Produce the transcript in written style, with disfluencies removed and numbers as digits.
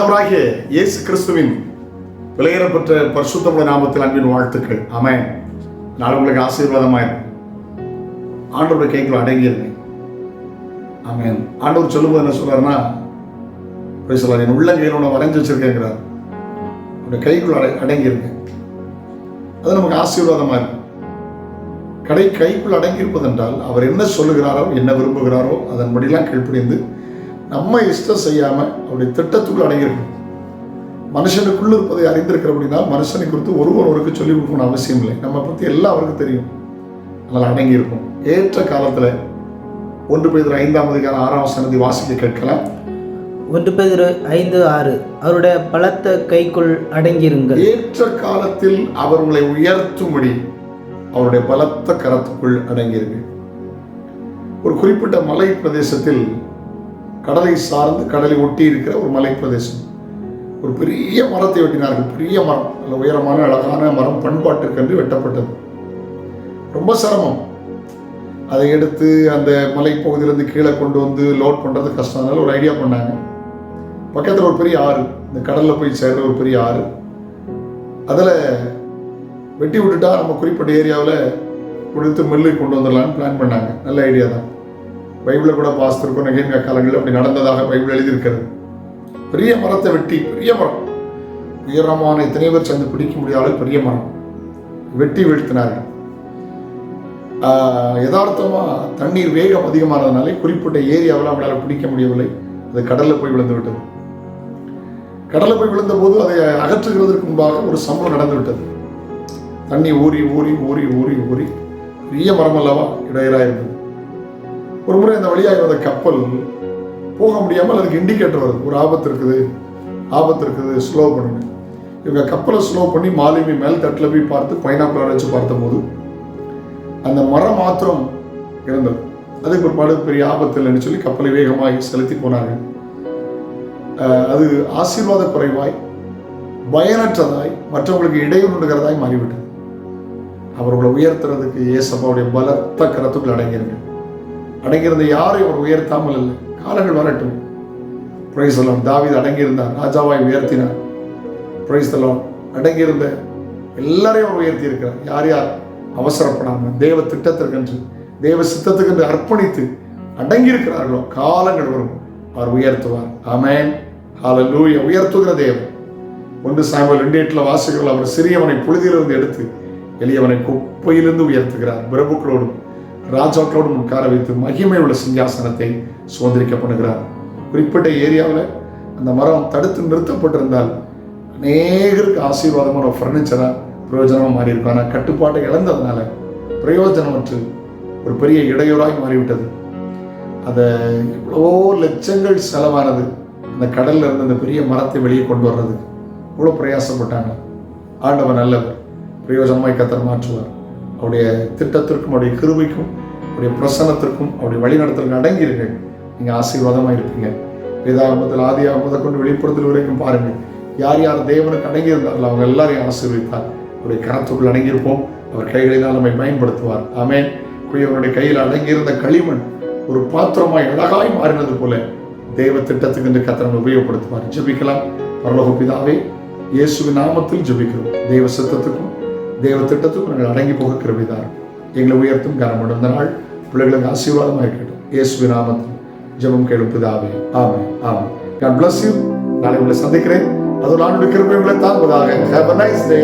ஆண்டவராகிய இயேசு கிறிஸ்துவின் விலையேறப்பட்ட பரிசுத்தமுள்ள நாமத்தில் அன்பின் வாழ்த்துக்கள். ஆமென். நாள் உங்களுக்கு ஆசீர்வாதமாய் ஆண்டவருடைய கைக்குள்ள அடங்கியிருங்க. ஆமென். ஆண்டவர் சொல்லும்போது என்ன சொல்றாருன்னா, என் உள்ளங்கையில் உன்னை வரைஞ்சி வச்சிருக்கேங்கிறார். அவருடைய கைக்குள்ள அடங்கியிருங்க. அது நமக்கு ஆசீர்வாதமா இருக்கும். கைக்குள் அடங்கியிருப்பது என்றால் அவர் என்ன சொல்லுகிறாரோ, என்ன விரும்புகிறாரோ அதன்படிலாம் கீழ்ப்படிந்து நம்ம இஷ்டம் செய்யாம அவருடைய திட்டத்துக்குள் அடங்கியிருக்கணும். மனுஷனுக்குள்ள இருப்பதை அறிந்திருக்கிற அப்படின்னா மனுஷனை குறித்து ஒருவருக்கு சொல்லிக் கொடுக்கணும் அவசியம் இல்லை. நம்ம பத்தி எல்லாம் அவருக்கு தெரியும். அதனால் அடங்கி இருக்கும். ஏற்ற காலத்துல 1 பேதுரு 5:6 வாசிக்க கேட்கலாம். 1 பேதுரு 5:6 அவருடைய பலத்த கைக்குள் அடங்கியிருங்கள். ஏற்ற காலத்தில் அவர்களை உயர்த்தும்படி அவருடைய பலத்த கரத்துக்குள் அடங்கியிருங்கள். ஒரு குறிப்பிட்ட மலை பிரதேசத்தில் கடலை சார்ந்து கடலை ஒட்டி இருக்கிற ஒரு மலை பிரதேசம், ஒரு பெரிய மரத்தை வெட்டினார்கள். பெரிய மரம், நல்ல உயரமான அழகான மரம், பண்பாட்டுக்கென்று வெட்டப்பட்டது. ரொம்ப சிரமம். அதை எடுத்து அந்த மலைப்பகுதியிலிருந்து கீழே கொண்டு வந்து லோட் பண்றது கஷ்டம். அதனால ஒரு ஐடியா பண்ணாங்க. பக்கத்தில் ஒரு பெரிய ஆறு, இந்த கடல்ல போய் சேர்ற ஒரு பெரிய ஆறு, அதில் வெட்டி விட்டுட்டா நம்ம குறிப்பிட்ட ஏரியாவில் கொடுத்து மில்லு கொண்டு வந்துடலான்னு பிளான் பண்ணாங்க. நல்ல ஐடியா தான். பைபிளில் கூட பாஸ்திருக்கோம், நெகேமியா காலங்களில் அப்படி நடந்ததாக பைபிள் எழுதியிருக்கிறது. பெரிய மரத்தை வெட்டி, பெரிய மரம், உயரமான எத்தனை பேர் சேர்ந்து பிடிக்க முடியாத பெரிய மரம் வெட்டி வீழ்த்தினார்கள். யதார்த்தமா தண்ணீர் வேகம் அதிகமானதுனாலே குறிப்பிட்ட ஏரியாவில் அவங்களால பிடிக்க முடியவில்லை. அது கடல்ல போய் விழுந்து விட்டது. கடல்ல போய் விழுந்த போது அதை அகற்றுகிறதற்கு முன்பாக ஒரு சம்பவம் நடந்து விட்டது. தண்ணி ஊறி ஊறி ஊறி ஊறி ஊறி பெரிய மரம் அல்லவா இடையராக இருந்தது. ஒரு முறை அந்த வழியாக வந்த கப்பல் போக முடியாமல் அதுக்கு இண்டிகேட்டர் வருது, ஒரு ஆபத்து இருக்குது, ஸ்லோ பண்ணுங்க. இவங்க கப்பலை ஸ்லோ பண்ணி மாலுமி மேல் தட்டில் போய் பார்த்து பைனாக்குலர் வச்சு பார்த்தபோது அந்த மரம் மாத்திரம் இருந்தது. அதுக்கு ஒரு பாடு பெரிய ஆபத்து இல்லைன்னு சொல்லி கப்பலை வேகமாகி செலுத்தி போனார்கள். அது ஆசீர்வாத குறைவாய், பயனற்றதாய், மற்றவங்களுக்கு இடையூறுகிறதாய் மாறிவிட்டது. அவர்களை உயர்த்துறதுக்கு இயேசப்பாவுடைய பலத்த கரத்துக்குள் அடங்கியிருந்த யாரையும் அவர் உயர்த்தாமல் இல்லை. காலங்கள் வரட்டும். Praise the Lord. தாவீது அடங்கியிருந்தார், ராஜாவாய் உயர்த்தினார். Praise the Lord. அடங்கியிருந்த எல்லாரையும் அவர் உயர்த்தி இருக்கிறார். யார் யார் அவசரப்படாமல் தேவ திட்டத்திற்கென்று, தேவ சித்தத்துக்கென்று அர்ப்பணித்து அடங்கியிருக்கிறார்களோ காலங்கள் வரும், அவர் உயர்த்துவார். ஆமென். ஹல்லேலூயா. உயர்த்துகிற தேவன். 1 சாமுவேல் 2:8 வாசிக்கிறோம். அவர் சிறியவனை புழுதியிலிருந்து எடுத்து எளியவனை குப்பையிலிருந்து உயர்த்துகிறார். பிரபுக்களோடும் ராஜாக்களோடும் உட்கார வைத்து மகிமை உள்ள சிங்காசனத்தை சுதந்திரிக்கப்படுகிறார். குறிப்பிட்ட ஏரியாவில் அந்த மரம் தடுத்து நிறுத்தப்பட்டிருந்தால் அநேகருக்கு ஆசீர்வாதமான ஃபர்னிச்சரா பிரயோஜனமாக மாறி இருக்கும். ஆனால் கட்டுப்பாட்டை இழந்ததுனால பிரயோஜனமற்று ஒரு பெரிய இடையூறாய் மாறிவிட்டது. அதை எவ்வளவோ லட்சங்கள் செலவானது அந்த கடல்ல இருந்து அந்த பெரிய மரத்தை வெளியே கொண்டு வர்றதுக்கு. இவ்வளோ பிரயாசப்பட்டாங்க. ஆண்டவர் நல்லவர், பிரயோஜனமாய் கர்த்தர் மாற்றுவார். அவருடைய திட்டத்திற்கும் அவருடைய கிருபைக்கும் அவருடைய பிரசன்னத்திற்கும் அவருடைய வழிநடத்தலுக்கு அடங்கியிருங்கள். நீங்க ஆசீர்வாதமா இருப்பீங்க. வேதாகமத்தில் ஆதியாகமம் முதல் கொண்டு வெளிப்படுத்தல் வரைக்கும் பாருங்க. யார் யார் தேவனுக்கு அடங்கி இருந்தார்கள் அவங்க எல்லாரையும் ஆசீர்வதித்தார். அவருடைய கரத்துக்குள் அடங்கியிருப்போம். அவர் கைகளினால் நம்மை பயன்படுத்துவார். ஆமென். அவருடைய கையில் அடங்கியிருந்த களிமண் ஒரு பாத்திரமாய் அழகாய் மாறினது போல தேவ திட்டத்துக்கு என்று கர்த்தர் உபயோகப்படுத்துவார். ஜெபிக்கலாம். பரலோக பிதாவே, இயேசுவின் நாமத்தில் ஜெபிக்கிறோம். தேவ சித்தத்துக்கும் தேவ திட்டத்துக்கும் நாங்கள் அடங்கி போக கிருபைதார். எங்களை உயர்த்தும் கனமடும் இந்த நாள் பிள்ளைகளுக்கு ஆசீர்வாதமாக இருக்கட்டும். இயேசுவின் நாமத்தில் ஜெபம் கேளும் பிதாவே. ஆமென். ஆமென். God bless you. நாளை உங்களை சந்திக்கிறேன். அது நான் கிருபை உங்களை தாங்குவதாக. Have a nice day.